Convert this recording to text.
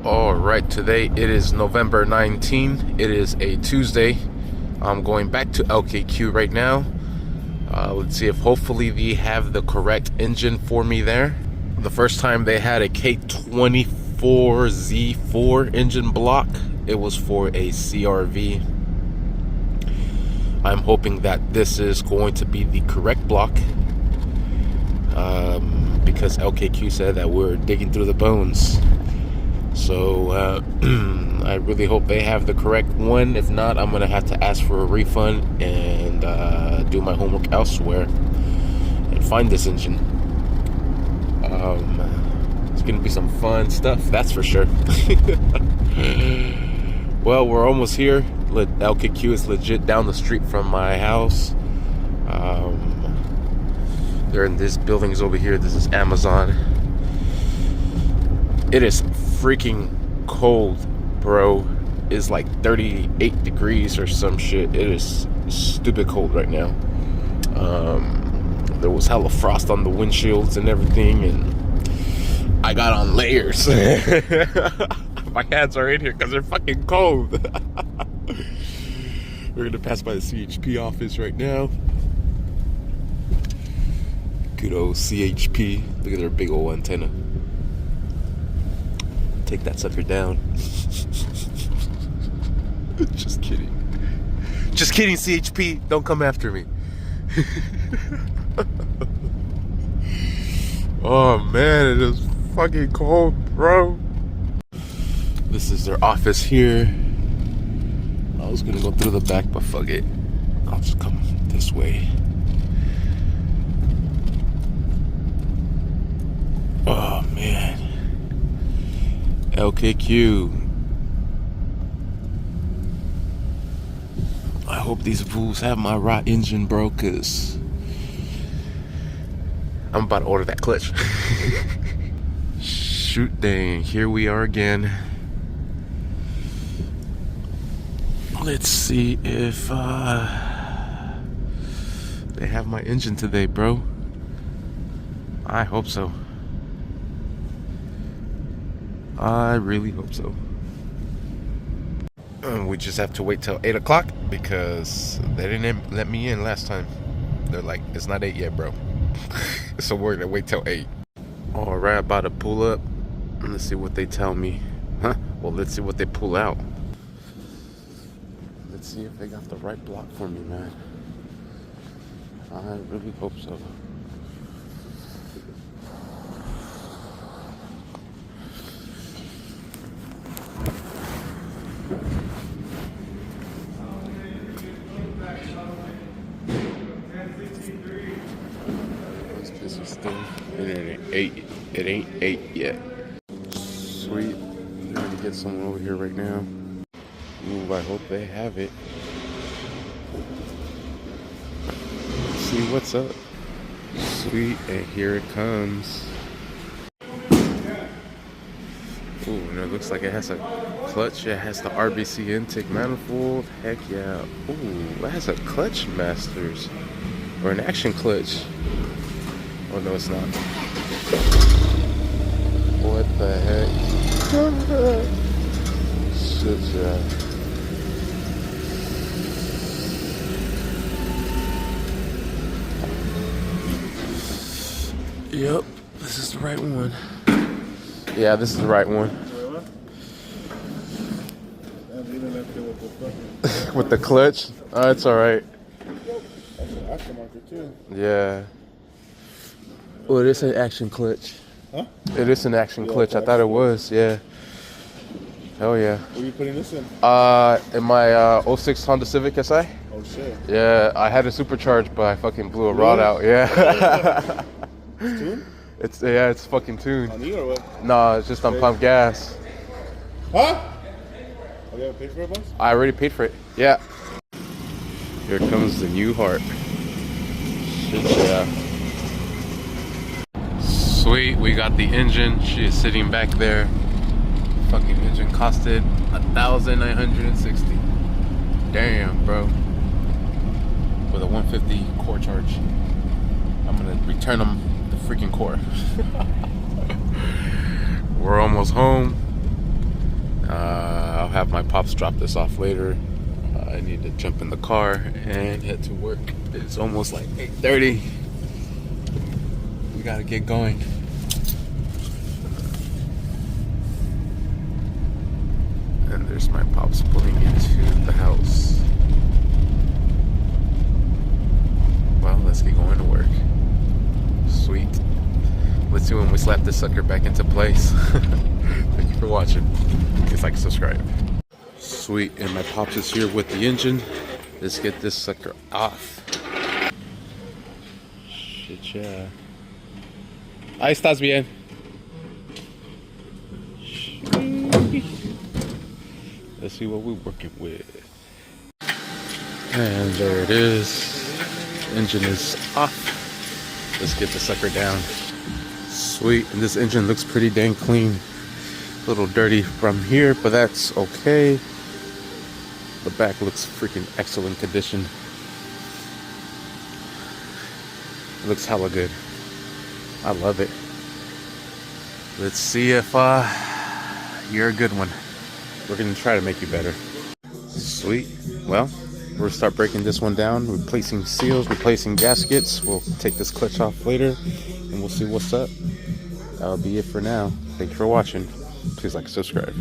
All right, today it is November 19. It is a Tuesday. I'm going back to LKQ right now. Let's see if hopefully they have the correct engine for me there. The first time they had a K24Z4 engine block, it was for a CRV. I'm hoping that this is going to be the correct block, because LKQ said that we're digging through the bones. So I really hope they have the correct one. If not, I'm gonna have to ask for a refund and do my homework elsewhere and find this engine. It's gonna be some fun stuff, that's for sure. Well, we're almost here. LKQ is legit down the street from my house. They're in these buildings over here. This is Amazon. It is freaking cold, bro. It's like 38 degrees or some shit. It is stupid cold right now. There was hella frost on the windshields and everything, and I got on layers. My hands are in here because they're fucking cold. We're gonna pass by the CHP office right now. Good old CHP. Look at their big old antenna. Take that sucker down. Just kidding. Just kidding, CHP. Don't come after me. Oh man, it is fucking cold, bro. This is their office here. I was gonna go through the back, but fuck it. I'll just come this way. Oh man. LKQ. I hope these fools have my right engine, bro, cause I'm about to order that clutch. Shoot dang, here we are again. Let's see if they have my engine today, bro. I hope so. I really hope so. We just have to wait till 8 o'clock because they didn't let me in last time. They're like, it's not 8 yet, bro. So we're gonna wait till 8. All right, about to pull up. Let's see what they tell me. Huh? Well, let's see what they pull out. Let's see if they got the right block for me, man. I really hope so. It ain't 8 yet. Sweet. I'm gonna get someone over here right now. Ooh, I hope they have it. Let's see what's up. Sweet, and here it comes. Ooh, and it looks like it has a clutch. It has the RBC intake manifold. Heck yeah. Ooh, it has a clutch masters. Or an action clutch. Oh no, it's not. What the heck? Shit, yeah. Yep, this is the right one. Yeah, this is the right one. With the clutch? Oh, it's alright. That's an aftermarket too. Yeah. Well, it is an action clutch. Huh? It is an action clutch. I thought it was, yeah. Hell yeah. Where are you putting this in? In my 06 Honda Civic SI. Oh shit. Yeah, I had it supercharged, but I fucking blew a rod out. Yeah. It's tuned? It's fucking tuned. On E or what? Nah, it's just on pump gas. Huh? Oh, you haven't paid for it, boss? I already paid for it. Yeah. Here comes the new heart. Shit, yeah. Sweet, we got the engine. She is sitting back there. Fucking engine costed $1,960. Damn, bro. With a 150 core charge. I'm gonna return them the freaking core. We're almost home. have my pops drop this off later. I need to jump in the car and head to work. It's almost like 8:30. We gotta get going. And there's my pops pulling into the house. Well, let's get going to work. Sweet. Let's see when we slap this sucker back into place. Thank you for watching. Please like, subscribe. Sweet, and my pops is here with the engine. Let's get this sucker off. Shit, yeah. Ahí estás bien. Let's see what we're working with. And there it is. Engine is off. Let's get the sucker down. Sweet, and this engine looks pretty dang clean. A little dirty from here, but that's okay. The back looks freaking excellent condition. It looks hella good. I love it. Let's see if you're a good one. We're gonna try to make you better. Sweet. Well, we'll start breaking this one down, replacing seals, replacing gaskets. We'll take this clutch off later and we'll see what's up. That'll be it for now. Thank you for watching. Please like and subscribe.